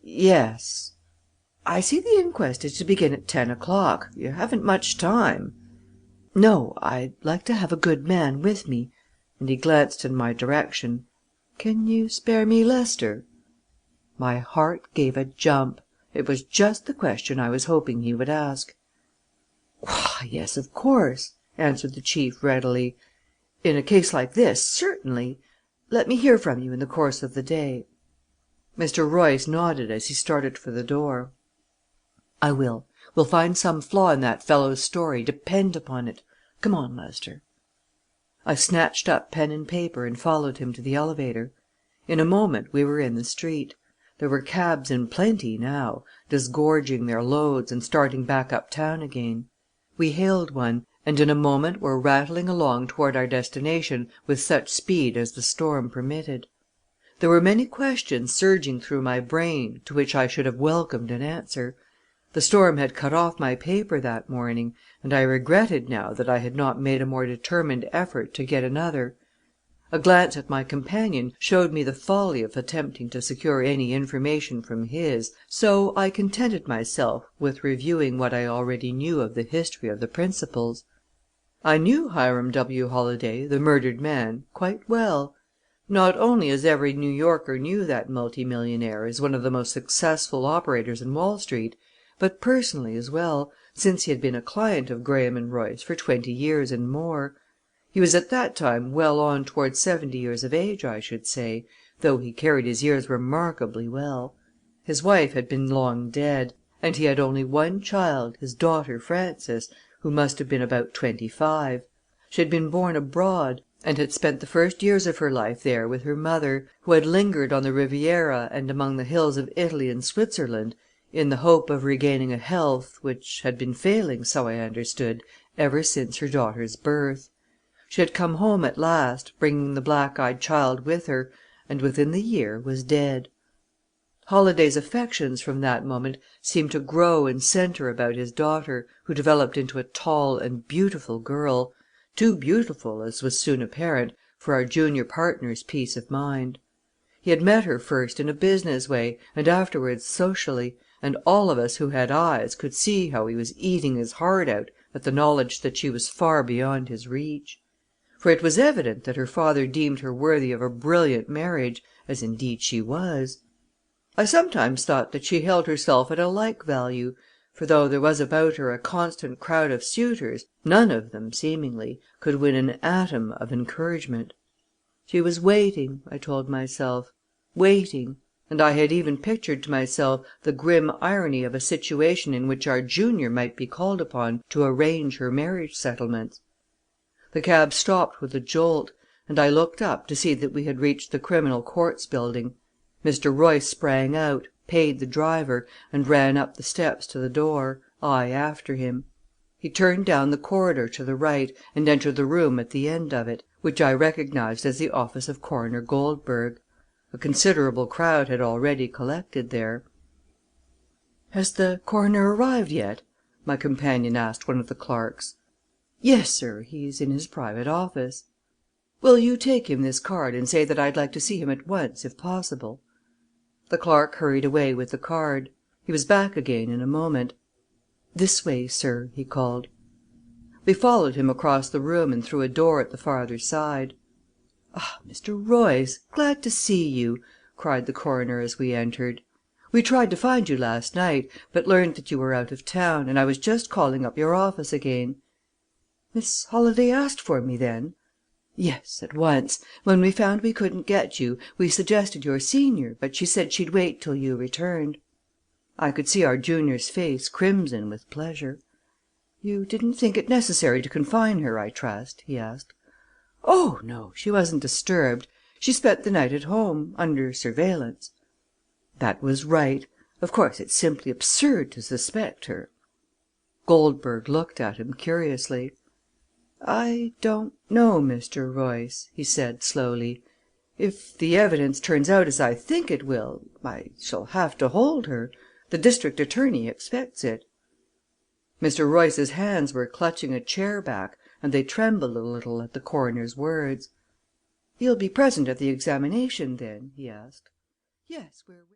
Yes. I see the inquest is to begin at 10 o'clock. You haven't much time." "No, I'd like to have a good man with me," and he glanced in my direction. "Can you spare me Lester?" My heart gave a jump. It was just the question I was hoping he would ask. "Why, yes, of course," answered the chief readily. "In a case like this, certainly. Let me hear from you in the course of the day." Mr. Royce nodded as he started for the door. "I will. We'll find some flaw in that fellow's story, depend upon it. Come on, Lester." I snatched up pen and paper and followed him to the elevator. In a moment we were in the street. There were cabs in plenty now, disgorging their loads and starting back up town again. We hailed one, and in a moment were rattling along toward our destination with such speed as the storm permitted. There were many questions surging through my brain, to which I should have welcomed an answer. The storm had cut off my paper that morning, and I regretted now that I had not made a more determined effort to get another. A glance at my companion showed me the folly of attempting to secure any information from his, so I contented myself with reviewing what I already knew of the history of the principals. I knew Hiram W. Holladay, the murdered man, quite well. Not only as every New Yorker knew that multi-millionaire as one of the most successful operators in Wall Street, but personally as well, since he had been a client of Graham Royce for 20 years and more. He was at that time well on toward 70 years of age, I should say, though he carried his years remarkably well. His wife had been long dead, and he had only one child, his daughter Frances, who must have been about 25. She had been born abroad, and had spent the first years of her life there with her mother, who had lingered on the Riviera and among the hills of Italy and Switzerland in the hope of regaining a health which had been failing, so I understood, ever since her daughter's birth. She had come home at last, bringing the black eyed child with her, and within the year was dead. Holladay's affections from that moment seemed to grow and center about his daughter, who developed into a tall and beautiful girl, too beautiful, as was soon apparent, for our junior partner's peace of mind. He had met her first in a business way and afterwards socially, and all of us who had eyes could see how he was eating his heart out at the knowledge that she was far beyond his reach. For it was evident that her father deemed her worthy of a brilliant marriage, as indeed she was. I sometimes thought that she held herself at a like value, for though there was about her a constant crowd of suitors, none of them, seemingly, could win an atom of encouragement. She was waiting, I told myself, waiting, and I had even pictured to myself the grim irony of a situation in which our junior might be called upon to arrange her marriage settlements. The cab stopped with a jolt, and I looked up to see that we had reached the Criminal Courts Building. Mr. Royce sprang out, paid the driver, and ran up the steps to the door, I after him. He turned down the corridor to the right and entered the room at the end of it, which I recognized as the office of Coroner Goldberg. A considerable crowd had already collected there. "Has the coroner arrived yet?" my companion asked one of the clerks. "Yes, sir. He's in his private office." "Will you take him this card and say that I'd like to see him at once, if possible?" The clerk hurried away with the card. He was back again in a moment. "This way, sir," he called. We followed him across the room and through a door at the farther side. "Ah, Mr. Royce, glad to see you!" cried the coroner as we entered. "We tried to find you last night, but learned that you were out of town, and I was just calling up your office again." "Miss Holladay asked for me, then?" "Yes, at once. When we found we couldn't get you, we suggested your senior, but she said she'd wait till you returned." I could see our junior's face crimson with pleasure. "You didn't think it necessary to confine her, I trust?" he asked. "Oh, no, she wasn't disturbed. She spent the night at home, under surveillance." That was right. Of course, it's simply absurd to suspect her. Goldberg looked at him curiously. "I don't know, Mr. Royce," he said slowly. "If the evidence turns out as I think it will, I shall have to hold her. The district attorney expects it." Mr. Royce's hands were clutching a chair back and they trembled a little at the coroner's words. "You'll be present at the examination, then?" he asked. "Yes, we're